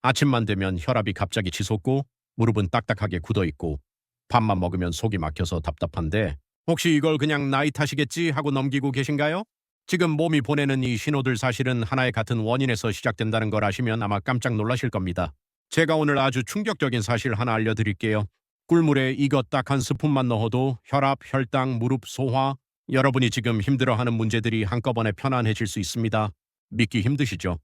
아침만 되면 혈압이 갑자기 치솟고 무릎은 딱딱하게 굳어있고 밥만 먹으면 속이 막혀서 답답한데 혹시 이걸 그냥 나이 탓이겠지 하고 넘기고 계신가요? 지금 몸이 보내는 이 신호들 사실은 하나의 같은 원인에서 시작된다는 걸 아시면 아마 깜짝 놀라실 겁니다. 제가 오늘 아주 충격적인 사실 하나 알려드릴게요. 꿀물에 이것 딱 한 스푼만 넣어도 혈압, 혈당, 무릎, 소화, 여러분이 지금 힘들어하는 문제들이 한꺼번에 편안해질 수 있습니다. 믿기 힘드시죠?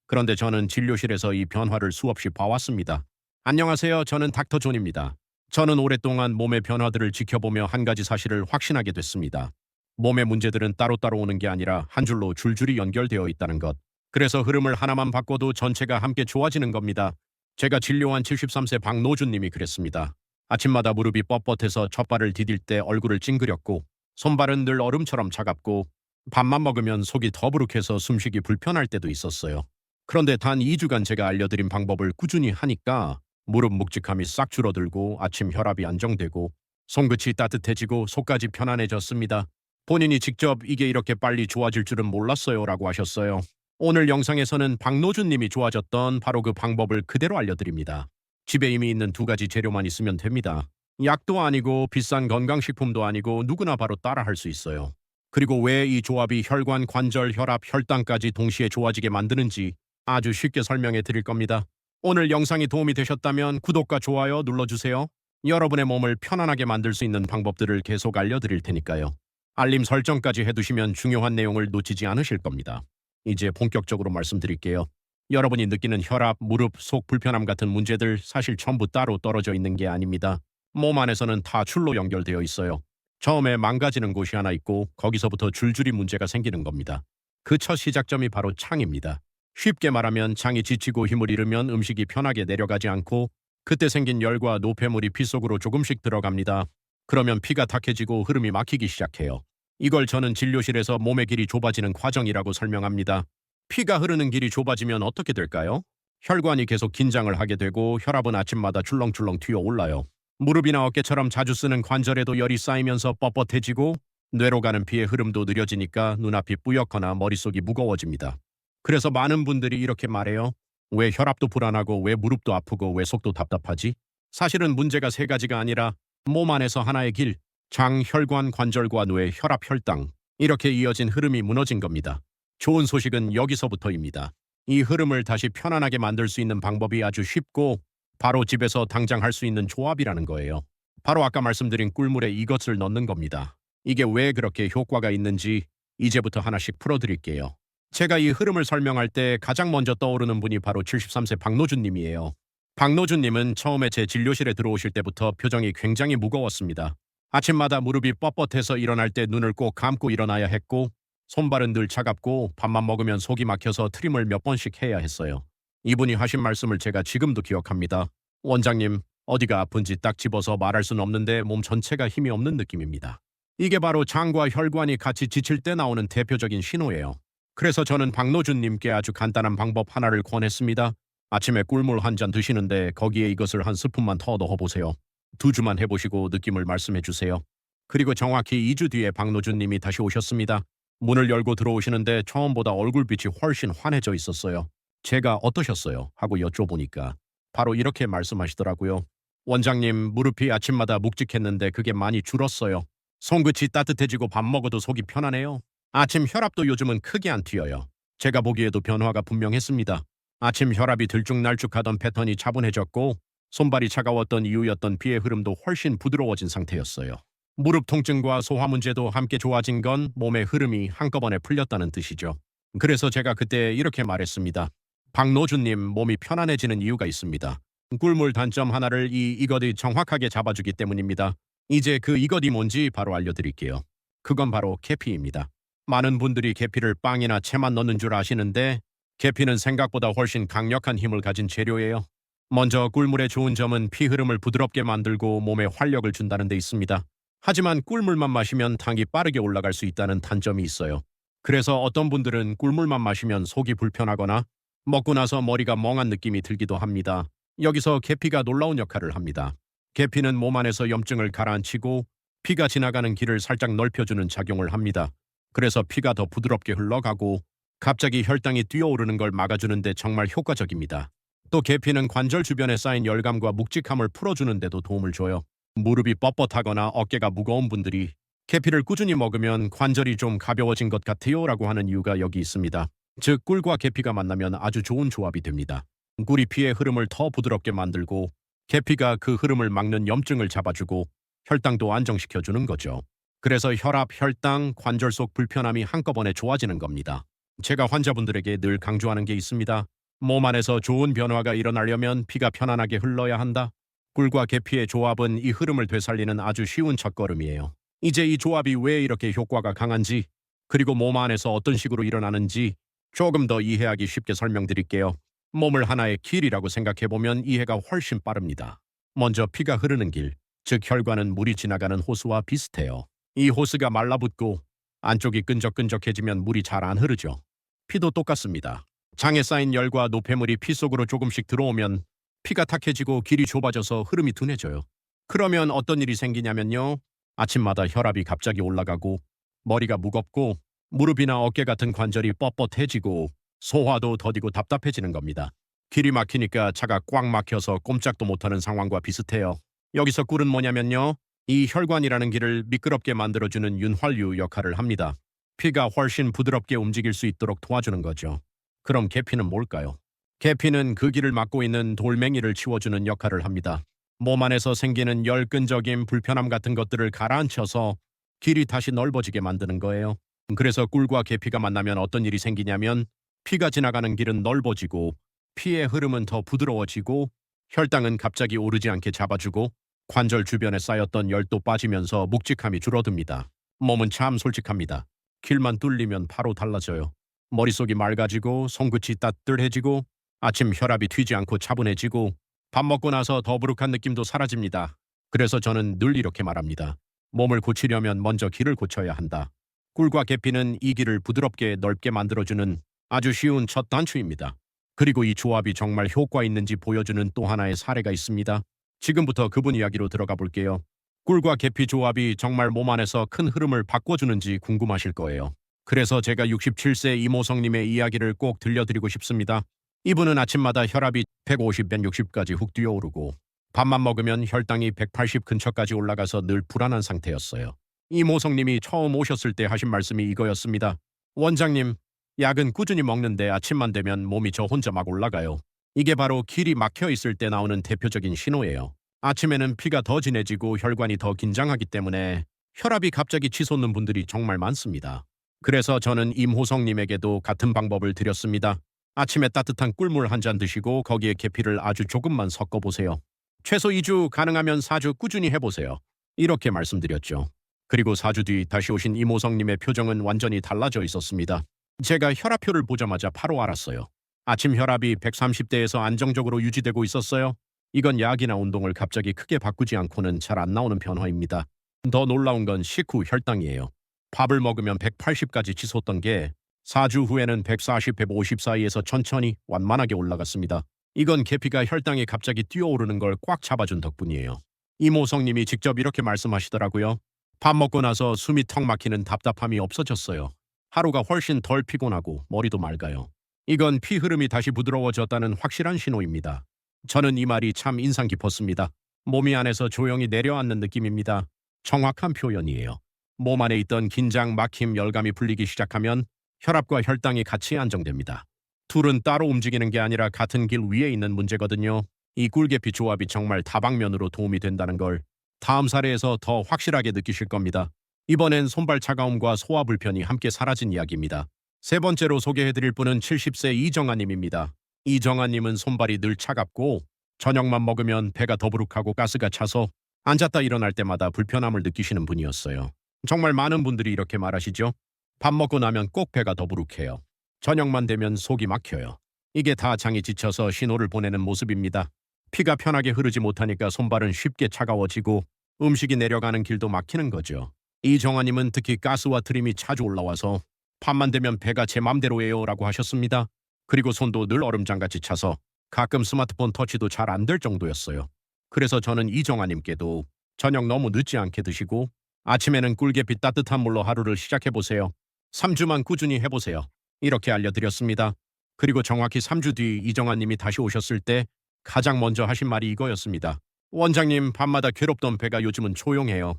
그런데 저는 진료실에서 이 변화를 수없이 봐왔습니다. 안녕하세요. 저는 닥터 존입니다. 저는 오랫동안 몸의 변화들을 지켜보며 한 가지 사실을 확신하게 됐습니다. 몸의 문제들은 따로따로 오는 게 아니라 한 줄로 줄줄이 연결되어 있다는 것. 그래서 흐름을 하나만 바꿔도 전체가 함께 좋아지는 겁니다. 제가 진료한 73세 박노준님이 그랬습니다. 아침마다 무릎이 뻣뻣해서 첫발을 디딜 때 얼굴을 찡그렸고 손발은 늘 얼음처럼 차갑고 밥만 먹으면 속이 더부룩해서 숨쉬기 불편할 때도 있었어요. 그런데 단 2주간 제가 알려드린 방법을 꾸준히 하니까 무릎 묵직함이 싹 줄어들고 아침 혈압이 안정되고 손끝이 따뜻해지고 속까지 편안해졌습니다. 본인이 직접 이게 이렇게 빨리 좋아질 줄은 몰랐어요 라고 하셨어요. 오늘 영상에서는 박노준 님이 좋아졌던 바로 그 방법을 그대로 알려드립니다. 집에 이미 있는 두 가지 재료만 있으면 됩니다. 약도 아니고 비싼 건강식품도 아니고 누구나 바로 따라할 수 있어요. 그리고 왜 이 조합이 혈관, 관절, 혈압, 혈당까지 동시에 좋아지게 만드는지 아주 쉽게 설명해 드릴 겁니다. 오늘 영상이 도움이 되셨다면 구독과 좋아요 눌러주세요. 여러분의 몸을 편안하게 만들 수 있는 방법들을 계속 알려드릴 테니까요. 알림 설정까지 해두시면 중요한 내용을 놓치지 않으실 겁니다. 이제 본격적으로 말씀드릴게요. 여러분이 느끼는 혈압, 무릎, 속 불편함 같은 문제들 사실 전부 따로 떨어져 있는 게 아닙니다. 몸 안에서는 다 줄로 연결되어 있어요. 처음에 망가지는 곳이 하나 있고 거기서부터 줄줄이 문제가 생기는 겁니다. 그 첫 시작점이 바로 창입니다. 쉽게 말하면 장이 지치고 힘을 잃으면 음식이 편하게 내려가지 않고 그때 생긴 열과 노폐물이 피 속으로 조금씩 들어갑니다. 그러면 피가 탁해지고 흐름이 막히기 시작해요. 이걸 저는 진료실에서 몸의 길이 좁아지는 과정이라고 설명합니다. 피가 흐르는 길이 좁아지면 어떻게 될까요? 혈관이 계속 긴장을 하게 되고 혈압은 아침마다 출렁출렁 튀어 올라요. 무릎이나 어깨처럼 자주 쓰는 관절에도 열이 쌓이면서 뻣뻣해지고 뇌로 가는 피의 흐름도 느려지니까 눈앞이 뿌옇거나 머릿속이 무거워집니다. 그래서 많은 분들이 이렇게 말해요. 왜 혈압도 불안하고 왜 무릎도 아프고 왜 속도 답답하지? 사실은 문제가 세 가지가 아니라 몸 안에서 하나의 길, 장, 혈관, 관절과 뇌, 혈압, 혈당 이렇게 이어진 흐름이 무너진 겁니다. 좋은 소식은 여기서부터입니다. 이 흐름을 다시 편안하게 만들 수 있는 방법이 아주 쉽고 바로 집에서 당장 할 수 있는 조합이라는 거예요. 바로 아까 말씀드린 꿀물에 이것을 넣는 겁니다. 이게 왜 그렇게 효과가 있는지 이제부터 하나씩 풀어드릴게요. 제가 이 흐름을 설명할 때 가장 먼저 떠오르는 분이 바로 73세 박노준 님이에요. 박노준 님은 처음에 제 진료실에 들어오실 때부터 표정이 굉장히 무거웠습니다. 아침마다 무릎이 뻣뻣해서 일어날 때 눈을 꼭 감고 일어나야 했고 손발은 늘 차갑고 밥만 먹으면 속이 막혀서 트림을 몇 번씩 해야 했어요. 이분이 하신 말씀을 제가 지금도 기억합니다. 원장님, 어디가 아픈지 딱 집어서 말할 순 없는데 몸 전체가 힘이 없는 느낌입니다. 이게 바로 장과 혈관이 같이 지칠 때 나오는 대표적인 신호예요. 그래서 저는 박노준님께 아주 간단한 방법 하나를 권했습니다. 아침에 꿀물 한 잔 드시는데 거기에 이것을 한 스푼만 더 넣어보세요. 2주만 해보시고 느낌을 말씀해 주세요. 그리고 정확히 2주 뒤에 박노준님이 다시 오셨습니다. 문을 열고 들어오시는데 처음보다 얼굴빛이 훨씬 환해져 있었어요. 제가 어떠셨어요? 하고 여쭤보니까 바로 이렇게 말씀하시더라고요. 원장님, 무릎이 아침마다 묵직했는데 그게 많이 줄었어요. 손끝이 따뜻해지고 밥 먹어도 속이 편하네요. 아침 혈압도 요즘은 크게 안 튀어요. 제가 보기에도 변화가 분명했습니다. 아침 혈압이 들쭉날쭉하던 패턴이 차분해졌고 손발이 차가웠던 이유였던 피의 흐름도 훨씬 부드러워진 상태였어요. 무릎 통증과 소화 문제도 함께 좋아진 건 몸의 흐름이 한꺼번에 풀렸다는 뜻이죠. 그래서 제가 그때 이렇게 말했습니다. 박노준님, 몸이 편안해지는 이유가 있습니다. 꿀물 단점 하나를 이것이 정확하게 잡아주기 때문입니다. 이제 그 이것이 뭔지 바로 알려드릴게요. 그건 바로 계피입니다. 많은 분들이 계피를 빵이나 채만 넣는 줄 아시는데 계피는 생각보다 훨씬 강력한 힘을 가진 재료예요. 먼저 꿀물의 좋은 점은 피 흐름을 부드럽게 만들고 몸에 활력을 준다는 데 있습니다. 하지만 꿀물만 마시면 당이 빠르게 올라갈 수 있다는 단점이 있어요. 그래서 어떤 분들은 꿀물만 마시면 속이 불편하거나 먹고 나서 머리가 멍한 느낌이 들기도 합니다. 여기서 계피가 놀라운 역할을 합니다. 계피는 몸 안에서 염증을 가라앉히고 피가 지나가는 길을 살짝 넓혀주는 작용을 합니다. 그래서 피가 더 부드럽게 흘러가고 갑자기 혈당이 뛰어오르는 걸 막아주는데 정말 효과적입니다. 또 계피는 관절 주변에 쌓인 열감과 묵직함을 풀어주는 데도 도움을 줘요. 무릎이 뻣뻣하거나 어깨가 무거운 분들이 계피를 꾸준히 먹으면 관절이 좀 가벼워진 것 같아요 라고 하는 이유가 여기 있습니다. 즉 꿀과 계피가 만나면 아주 좋은 조합이 됩니다. 꿀이 피의 흐름을 더 부드럽게 만들고 계피가 그 흐름을 막는 염증을 잡아주고 혈당도 안정시켜주는 거죠. 그래서 혈압, 혈당, 관절 속 불편함이 한꺼번에 좋아지는 겁니다. 제가 환자분들에게 늘 강조하는 게 있습니다. 몸 안에서 좋은 변화가 일어나려면 피가 편안하게 흘러야 한다. 꿀과 계피의 조합은 이 흐름을 되살리는 아주 쉬운 첫걸음이에요. 이제 이 조합이 왜 이렇게 효과가 강한지, 그리고 몸 안에서 어떤 식으로 일어나는지 조금 더 이해하기 쉽게 설명드릴게요. 몸을 하나의 길이라고 생각해보면 이해가 훨씬 빠릅니다. 먼저 피가 흐르는 길, 즉 혈관은 물이 지나가는 호수와 비슷해요. 이 호스가 말라붙고 안쪽이 끈적끈적해지면 물이 잘 안 흐르죠. 피도 똑같습니다. 장에 쌓인 열과 노폐물이 피 속으로 조금씩 들어오면 피가 탁해지고 길이 좁아져서 흐름이 둔해져요. 그러면 어떤 일이 생기냐면요. 아침마다 혈압이 갑자기 올라가고 머리가 무겁고 무릎이나 어깨 같은 관절이 뻣뻣해지고 소화도 더디고 답답해지는 겁니다. 길이 막히니까 차가 꽉 막혀서 꼼짝도 못하는 상황과 비슷해요. 여기서 꿀은 뭐냐면요. 이 혈관이라는 길을 미끄럽게 만들어주는 윤활유 역할을 합니다. 피가 훨씬 부드럽게 움직일 수 있도록 도와주는 거죠. 그럼 계피는 뭘까요? 계피는 그 길을 막고 있는 돌멩이를 치워주는 역할을 합니다. 몸 안에서 생기는 열끈적임, 불편함 같은 것들을 가라앉혀서 길이 다시 넓어지게 만드는 거예요. 그래서 꿀과 계피가 만나면 어떤 일이 생기냐면 피가 지나가는 길은 넓어지고 피의 흐름은 더 부드러워지고 혈당은 갑자기 오르지 않게 잡아주고 관절 주변에 쌓였던 열도 빠지면서 묵직함이 줄어듭니다. 몸은 참 솔직합니다. 길만 뚫리면 바로 달라져요. 머릿속이 맑아지고 손끝이 따뜻해지고 아침 혈압이 튀지 않고 차분해지고 밥 먹고 나서 더부룩한 느낌도 사라집니다. 그래서 저는 늘 이렇게 말합니다. 몸을 고치려면 먼저 길을 고쳐야 한다. 꿀과 계피는 이 길을 부드럽게 넓게 만들어주는 아주 쉬운 첫 단추입니다. 그리고 이 조합이 정말 효과 있는지 보여주는 또 하나의 사례가 있습니다. 지금부터 그분 이야기로 들어가 볼게요. 꿀과 계피 조합이 정말 몸 안에서 큰 흐름을 바꿔주는지 궁금하실 거예요. 그래서 제가 67세 이모성님의 이야기를 꼭 들려드리고 싶습니다. 이분은 아침마다 혈압이 150, 160까지 훅 뛰어오르고 밥만 먹으면 혈당이 180 근처까지 올라가서 늘 불안한 상태였어요. 이모성님이 처음 오셨을 때 하신 말씀이 이거였습니다. 원장님, 약은 꾸준히 먹는데 아침만 되면 몸이 저 혼자 막 올라가요. 이게 바로 길이 막혀 있을 때 나오는 대표적인 신호예요. 아침에는 피가 더 진해지고 혈관이 더 긴장하기 때문에 혈압이 갑자기 치솟는 분들이 정말 많습니다. 그래서 저는 임호성님에게도 같은 방법을 드렸습니다. 아침에 따뜻한 꿀물 한 잔 드시고 거기에 계피를 아주 조금만 섞어보세요. 최소 2주, 가능하면 4주 꾸준히 해보세요. 이렇게 말씀드렸죠. 그리고 4주 뒤 다시 오신 이모성님의 표정은 완전히 달라져 있었습니다. 제가 혈압표를 보자마자 바로 알았어요. 아침 혈압이 130대에서 안정적으로 유지되고 있었어요. 이건 약이나 운동을 갑자기 크게 바꾸지 않고는 잘 안 나오는 변화입니다. 더 놀라운 건 식후 혈당이에요. 밥을 먹으면 180까지 치솟던 게 4주 후에는 140, 150 사이에서 천천히 완만하게 올라갔습니다. 이건 계피가 혈당이 갑자기 뛰어오르는 걸 꽉 잡아준 덕분이에요. 이모성님이 직접 이렇게 말씀하시더라고요. 밥 먹고 나서 숨이 턱 막히는 답답함이 없어졌어요. 하루가 훨씬 덜 피곤하고 머리도 맑아요. 이건 피 흐름이 다시 부드러워졌다는 확실한 신호입니다. 저는 이 말이 참 인상 깊었습니다. 몸이 안에서 조용히 내려앉는 느낌입니다. 정확한 표현이에요. 몸 안에 있던 긴장, 막힘, 열감이 풀리기 시작하면 혈압과 혈당이 같이 안정됩니다. 둘은 따로 움직이는 게 아니라 같은 길 위에 있는 문제거든요. 이 꿀계피 조합이 정말 다방면으로 도움이 된다는 걸 다음 사례에서 더 확실하게 느끼실 겁니다. 이번엔 손발 차가움과 소화 불편이 함께 사라진 이야기입니다. 세 번째로 소개해드릴 분은 70세 이정아님입니다. 이정아님은 손발이 늘 차갑고 저녁만 먹으면 배가 더부룩하고 가스가 차서 앉았다 일어날 때마다 불편함을 느끼시는 분이었어요. 정말 많은 분들이 이렇게 말하시죠. 밥 먹고 나면 꼭 배가 더부룩해요. 저녁만 되면 속이 막혀요. 이게 다 장이 지쳐서 신호를 보내는 모습입니다. 피가 편하게 흐르지 못하니까 손발은 쉽게 차가워지고 음식이 내려가는 길도 막히는 거죠. 이정아님은 특히 가스와 트림이 자주 올라와서 밤만 되면 배가 제 맘대로예요 라고 하셨습니다. 그리고 손도 늘 얼음장같이 차서 가끔 스마트폰 터치도 잘 안 될 정도였어요. 그래서 저는 이정아님께도 저녁 너무 늦지 않게 드시고 아침에는 꿀계피 따뜻한 물로 하루를 시작해보세요. 3주만 꾸준히 해보세요. 이렇게 알려드렸습니다. 그리고 정확히 3주 뒤 이정환 님이 다시 오셨을 때 가장 먼저 하신 말이 이거였습니다. 원장님, 밤마다 괴롭던 배가 요즘은 조용해요.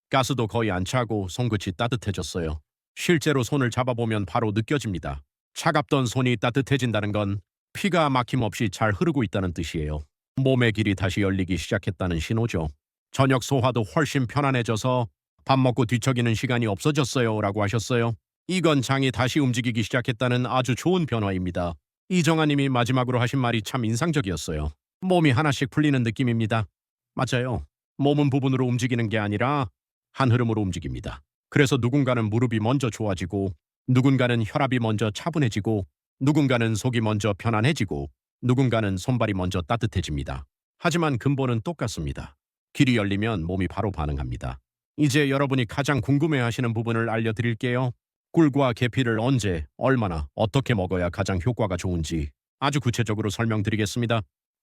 가스도 거의 안 차고 손끝이 따뜻해졌어요. 실제로 손을 잡아보면 바로 느껴집니다. 차갑던 손이 따뜻해진다는 건 피가 막힘없이 잘 흐르고 있다는 뜻이에요. 몸의 길이 다시 열리기 시작했다는 신호죠. 저녁 소화도 훨씬 편안해져서 밥 먹고 뒤척이는 시간이 없어졌어요 라고 하셨어요. 이건 장이 다시 움직이기 시작했다는 아주 좋은 변화입니다. 이정아 님이 마지막으로 하신 말이 참 인상적이었어요. 몸이 하나씩 풀리는 느낌입니다. 맞아요. 몸은 부분으로 움직이는 게 아니라 한 흐름으로 움직입니다. 그래서 누군가는 무릎이 먼저 좋아지고, 누군가는 혈압이 먼저 차분해지고, 누군가는 속이 먼저 편안해지고, 누군가는 손발이 먼저 따뜻해집니다. 하지만 근본은 똑같습니다. 길이 열리면 몸이 바로 반응합니다. 이제 여러분이 가장 궁금해하시는 부분을 알려드릴게요. 꿀과 계피를 언제, 얼마나, 어떻게 먹어야 가장 효과가 좋은지 아주 구체적으로 설명드리겠습니다.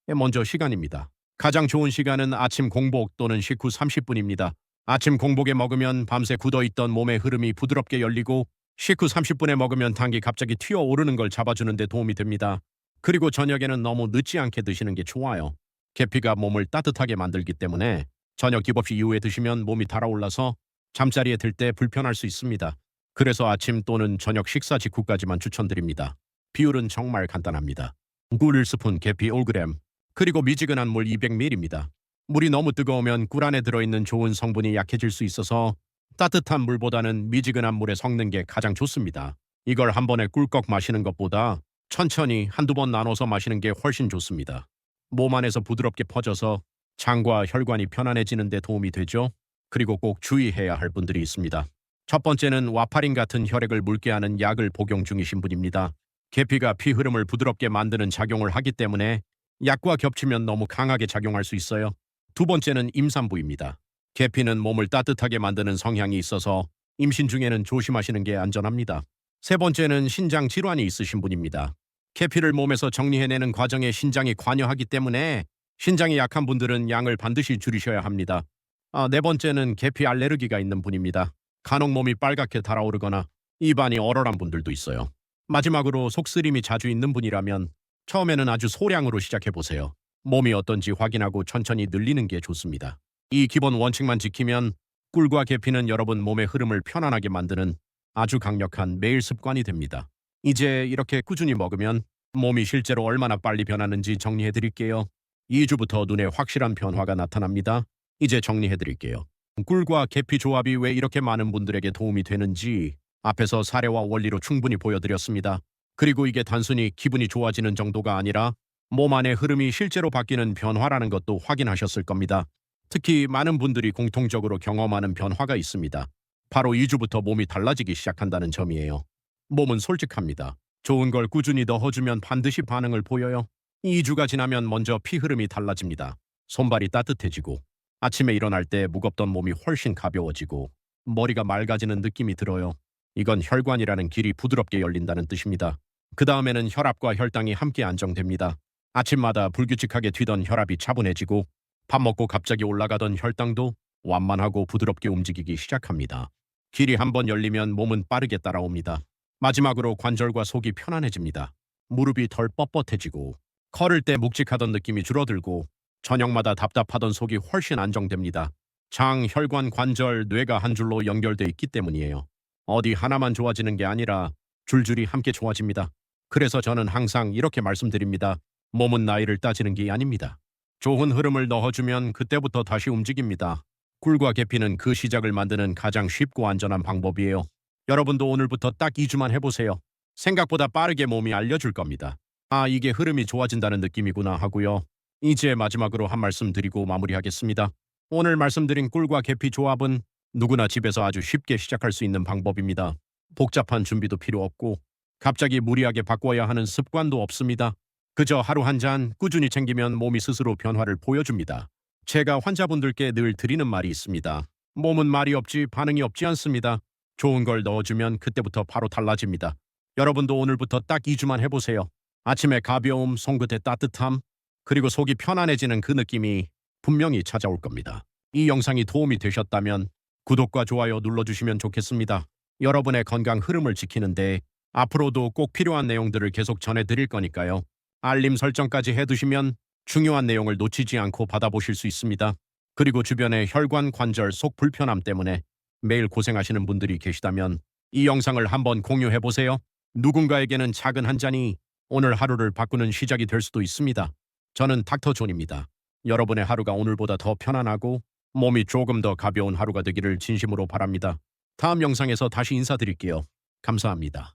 먼저 시간입니다. 가장 좋은 시간은 아침 공복 또는 식후 30분입니다. 아침 공복에 먹으면 밤새 굳어있던 몸의 흐름이 부드럽게 열리고, 식후 30분에 먹으면 당이 갑자기 튀어오르는 걸 잡아주는 데 도움이 됩니다. 그리고 저녁에는 너무 늦지 않게 드시는 게 좋아요. 계피가 몸을 따뜻하게 만들기 때문에 저녁 기법식 이후에 드시면 몸이 달아올라서 잠자리에 들 때 불편할 수 있습니다. 그래서 아침 또는 저녁 식사 직후까지만 추천드립니다. 비율은 정말 간단합니다. 꿀 1스푼, 계피 5g, 그리고 미지근한 물 200ml입니다. 물이 너무 뜨거우면 꿀 안에 들어있는 좋은 성분이 약해질 수 있어서 따뜻한 물보다는 미지근한 물에 섞는 게 가장 좋습니다. 이걸 한 번에 꿀꺽 마시는 것보다 천천히 한두 번 나눠서 마시는 게 훨씬 좋습니다. 몸 안에서 부드럽게 퍼져서 장과 혈관이 편안해지는 데 도움이 되죠. 그리고 꼭 주의해야 할 분들이 있습니다. 첫 번째는 와파린 같은 혈액을 묽게 하는 약을 복용 중이신 분입니다. 계피가 피 흐름을 부드럽게 만드는 작용을 하기 때문에 약과 겹치면 너무 강하게 작용할 수 있어요. 두 번째는 임산부입니다. 계피는 몸을 따뜻하게 만드는 성향이 있어서 임신 중에는 조심하시는 게 안전합니다. 세 번째는 신장 질환이 있으신 분입니다. 계피를 몸에서 정리해내는 과정에 신장이 관여하기 때문에 신장이 약한 분들은 양을 반드시 줄이셔야 합니다. 네 번째는 계피 알레르기가 있는 분입니다. 간혹 몸이 빨갛게 달아오르거나 입안이 얼얼한 분들도 있어요. 마지막으로 속쓰림이 자주 있는 분이라면 처음에는 아주 소량으로 시작해보세요. 몸이 어떤지 확인하고 천천히 늘리는 게 좋습니다. 이 기본 원칙만 지키면 꿀과 계피는 여러분 몸의 흐름을 편안하게 만드는 아주 강력한 매일 습관이 됩니다. 이제 이렇게 꾸준히 먹으면 몸이 실제로 얼마나 빨리 변하는지 정리해드릴게요. 2주부터 눈에 확실한 변화가 나타납니다. 이제 정리해드릴게요. 꿀과 계피 조합이 왜 이렇게 많은 분들에게 도움이 되는지 앞에서 사례와 원리로 충분히 보여드렸습니다. 그리고 이게 단순히 기분이 좋아지는 정도가 아니라 몸 안의 흐름이 실제로 바뀌는 변화라는 것도 확인하셨을 겁니다. 특히 많은 분들이 공통적으로 경험하는 변화가 있습니다. 바로 2주부터 몸이 달라지기 시작한다는 점이에요. 몸은 솔직합니다. 좋은 걸 꾸준히 넣어주면 반드시 반응을 보여요. 2주가 지나면 먼저 피 흐름이 달라집니다. 손발이 따뜻해지고, 아침에 일어날 때 무겁던 몸이 훨씬 가벼워지고, 머리가 맑아지는 느낌이 들어요. 이건 혈관이라는 길이 부드럽게 열린다는 뜻입니다. 그 다음에는 혈압과 혈당이 함께 안정됩니다. 아침마다 불규칙하게 튀던 혈압이 차분해지고, 밥 먹고 갑자기 올라가던 혈당도 완만하고 부드럽게 움직이기 시작합니다. 길이 한번 열리면 몸은 빠르게 따라옵니다. 마지막으로 관절과 속이 편안해집니다. 무릎이 덜 뻣뻣해지고, 걸을 때 묵직하던 느낌이 줄어들고, 저녁마다 답답하던 속이 훨씬 안정됩니다. 장, 혈관, 관절, 뇌가 한 줄로 연결돼 있기 때문이에요. 어디 하나만 좋아지는 게 아니라 줄줄이 함께 좋아집니다. 그래서 저는 항상 이렇게 말씀드립니다. 몸은 나이를 따지는 게 아닙니다. 좋은 흐름을 넣어주면 그때부터 다시 움직입니다. 꿀과 계피는 그 시작을 만드는 가장 쉽고 안전한 방법이에요. 여러분도 오늘부터 딱 2주만 해보세요. 생각보다 빠르게 몸이 알려줄 겁니다. 이게 흐름이 좋아진다는 느낌이구나 하고요. 이제 마지막으로 한 말씀 드리고 마무리하겠습니다. 오늘 말씀드린 꿀과 계피 조합은 누구나 집에서 아주 쉽게 시작할 수 있는 방법입니다. 복잡한 준비도 필요 없고 갑자기 무리하게 바꿔야 하는 습관도 없습니다. 그저 하루 한 잔 꾸준히 챙기면 몸이 스스로 변화를 보여줍니다. 제가 환자분들께 늘 드리는 말이 있습니다. 몸은 말이 없지 반응이 없지 않습니다. 좋은 걸 넣어주면 그때부터 바로 달라집니다. 여러분도 오늘부터 딱 2주만 해보세요. 아침에 가벼움, 손끝의 따뜻함, 그리고 속이 편안해지는 그 느낌이 분명히 찾아올 겁니다. 이 영상이 도움이 되셨다면 구독과 좋아요 눌러주시면 좋겠습니다. 여러분의 건강 흐름을 지키는데 앞으로도 꼭 필요한 내용들을 계속 전해드릴 거니까요. 알림 설정까지 해두시면 중요한 내용을 놓치지 않고 받아보실 수 있습니다. 그리고 주변에 혈관, 관절, 속 불편함 때문에 매일 고생하시는 분들이 계시다면 이 영상을 한번 공유해보세요. 누군가에게는 작은 한 잔이 오늘 하루를 바꾸는 시작이 될 수도 있습니다. 저는 닥터 존입니다. 여러분의 하루가 오늘보다 더 편안하고 몸이 조금 더 가벼운 하루가 되기를 진심으로 바랍니다. 다음 영상에서 다시 인사드릴게요. 감사합니다.